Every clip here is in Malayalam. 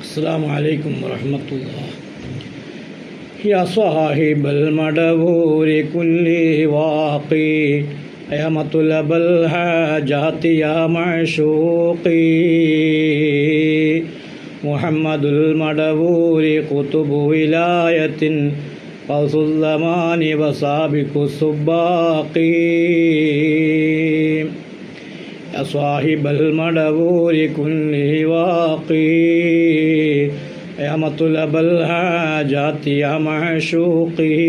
السلام عليكم ورحمة الله. يا صاحب المدبور كل واقي يا مطلب الحاجات يا معشوقي محمد المدبور قطب ولاية قوس الزمان وسابق السباقي يا صاحب المدبور كل واقي يا مطلب الحاجات يا معشوقي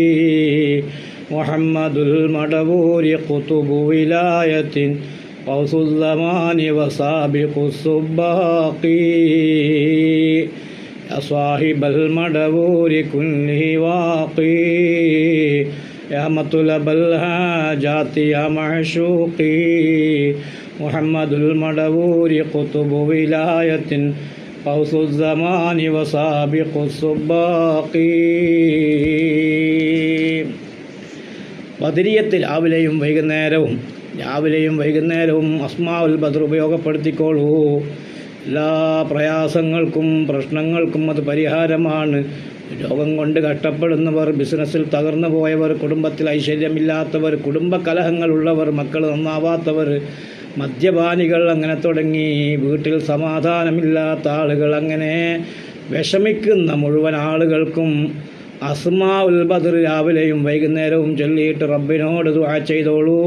محمد المدبور قطب ولاية قوس الزمان وسابق السباقي يا صاحب المدبور كل واقي يا مطلب الحاجات يا معشوقي محمد المدبور قطب ولاية قوس الزمان وسابق السباقي. ബദരിയത്ത് രാവിലെയും വൈകുന്നേരവും അസ്മാഉൽ ബദർ ഉപയോഗപ്പെടുത്തിക്കോളൂ. എല്ലാ പ്രയാസങ്ങൾക്കും പ്രശ്നങ്ങൾക്കും അത് പരിഹാരമാണ്. രോഗം കൊണ്ട് കഷ്ടപ്പെടുന്നവർ, ബിസിനസ്സിൽ തകർന്നു പോയവർ, കുടുംബത്തിൽ ഐശ്വര്യമില്ലാത്തവർ, കുടുംബ കലഹങ്ങളുള്ളവർ, മക്കൾ നന്നാവാത്തവർ, മദ്യപാനികൾ, അങ്ങനെ തുടങ്ങി വീട്ടിൽ സമാധാനമില്ലാത്ത ആളുകൾ, അങ്ങനെ വിഷമിക്കുന്ന മുഴുവൻ ആളുകൾക്കും അസ്മാഉൽ ബദർ രാവിലെയും വൈകുന്നേരവും ചൊല്ലിയിട്ട് റബ്ബിനോട് ദുആ ചെയ്തോളൂ.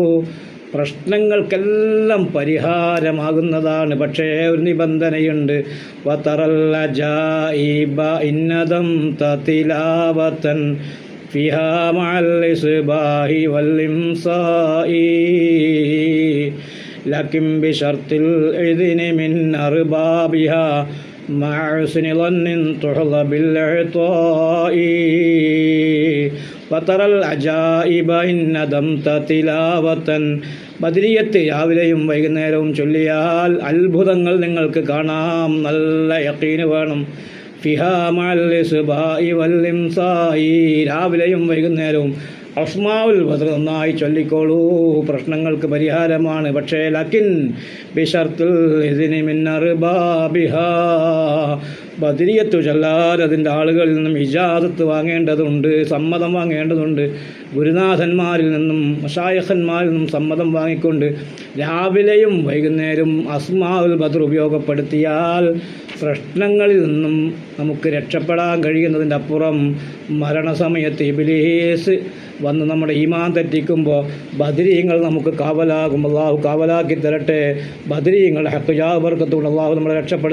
പ്രശ്നങ്ങൾക്കെല്ലാം പരിഹാരമാകുന്നതാണ്. പക്ഷേ ഒരു നിബന്ധനയുണ്ട്. വതറൽ അജായിബ ഇന്നദം തതിലാവതൻ ഫിഹാ മഅൽ ഇസ്ബാഹി വൽ ഇംസാഇ ലകിൻ ബിശർത്തിൽ ഇദ്നി മിൻ അർബാബിഹാ മഅസ്നി ളന്നിൻ തുഹള ബിൽ ഇഅ്താഇ വതറൽ അജായിബ ഇന്നദം തതിലാവതൻ. ബദരിയത്ത് രാവിലെയും വൈകുന്നേരവും ചൊല്ലിയാൽ അത്ഭുതങ്ങൾ നിങ്ങൾക്ക് കാണാം. നല്ല യഖീന് വേണം. ഫിഹാ മഅൽ ഇസ്ബാഇ വൽ ഇംസാഇ, രാവിലെയും വൈകുന്നേരവും അസ്മാഉൽ ബദർ നന്നായി ചൊല്ലിക്കോളൂ. പ്രശ്നങ്ങൾക്ക് പരിഹാരമാണ്. പക്ഷേ ലക്കിൻ ബിശർത്തുൽ ഇദ്നി മിൻ അർബാബിഹാ, ബദരിയത്ത് ചൊല്ലാൻ അതിൻ്റെ ആളുകളിൽ നിന്നും ഇജാസത്ത് വാങ്ങേണ്ടതുണ്ട്, സമ്മതം വാങ്ങേണ്ടതുണ്ട്. ഗുരുനാഥന്മാരിൽ നിന്നും മശായിഖന്മാരിൽ നിന്നും സമ്മതം വാങ്ങിക്കൊണ്ട് രാവിലെയും വൈകുന്നേരവും അസ്മാഉൽ ബദർ ഉപയോഗപ്പെടുത്തിയാൽ പ്രശ്നങ്ങളിൽ നിന്നും നമുക്ക് രക്ഷപ്പെടാൻ കഴിയുന്നതിൻ്റെ അപ്പുറം മരണസമയത്ത് ഇബ്ലീസ് വന്ന് നമ്മുടെ ഈമാൻ തെറ്റിക്കുമ്പോൾ ബദരീങ്ങൾ നമുക്ക് കാവലാകും. അള്ളാഹു കാവലാക്കി തരട്ടെ. ബദരീങ്ങളുടെ ഹക്ക് ജാ ബർക്കത്തുകൊണ്ട് അള്ളാഹു നമ്മളെ രക്ഷപ്പെടും.